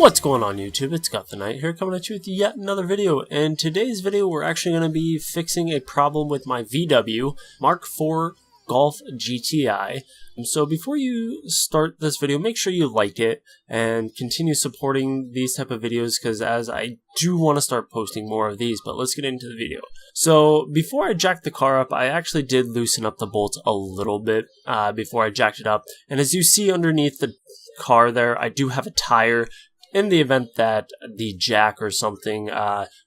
What's going on YouTube? It's Got the Night here coming at you with yet another video. In today's video we're actually going to be fixing a problem with my VW Mk4 GTI. So before you start this video, make sure you like it and continue supporting these type of videos, because as I do want to start posting more of these. But let's get into the video. So before I jacked the car up, I actually did loosen up the bolts a little bit before I jacked it up. And as you see underneath the car there, I do have a tire. In the event that the jack or something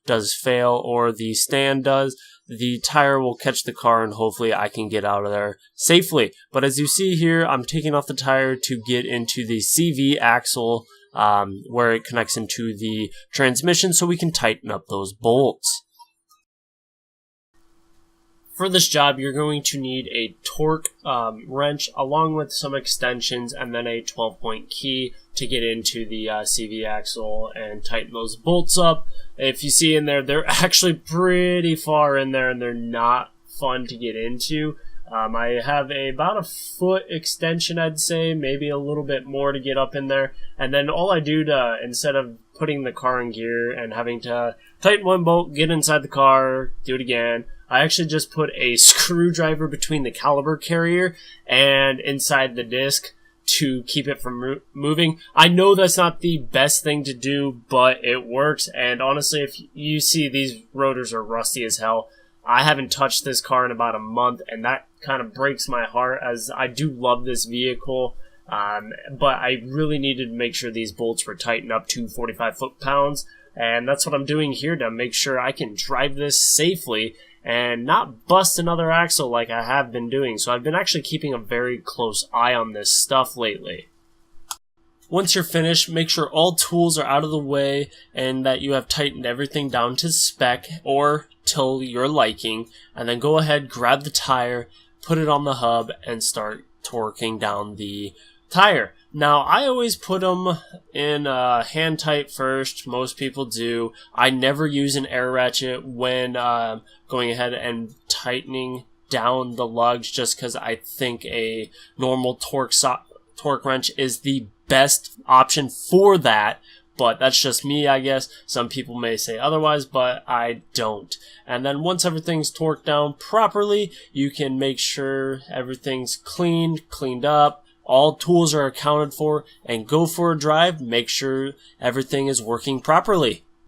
does fail, or the stand does, the tire will catch the car and hopefully I can get out of there safely. But as you see here, I'm taking off the tire to get into the CV axle where it connects into the transmission so we can tighten up those bolts. For this job, you're going to need a torque wrench along with some extensions and then a 12-point key to get into the CV axle and tighten those bolts up. If you see in there, they're actually pretty far in there and they're not fun to get into. I have about a foot extension, I'd say, maybe a little bit more to get up in there. And then all I do to, instead of putting the car in gear and having to tighten one bolt, get inside the car, do it again, I actually just put a screwdriver between the caliper carrier and inside the disc to keep it from moving. I know that's not the best thing to do, but it works. And honestly, if you see these rotors are rusty as hell, I haven't touched this car in about a month, and that kind of breaks my heart, as I do love this vehicle. But I really needed to make sure these bolts were tightened up to 45 foot-pounds. And that's what I'm doing here to make sure I can drive this safely and not bust another axle like I have been doing. So I've been actually keeping a very close eye on this stuff lately. Once you're finished, make sure all tools are out of the way and that you have tightened everything down to spec or till your liking. And then go ahead, grab the tire, put it on the hub, and start torquing down the tire. Now, I always put them in hand tight first. Most people do. I never use an air ratchet when going ahead and tightening down the lugs, just because I think a normal torque wrench is the best option for that. But that's just me, I guess. Some people may say otherwise, but I don't. And then once everything's torqued down properly, you can make sure everything's cleaned up, all tools are accounted for, and go for a drive. Make sure everything is working properly.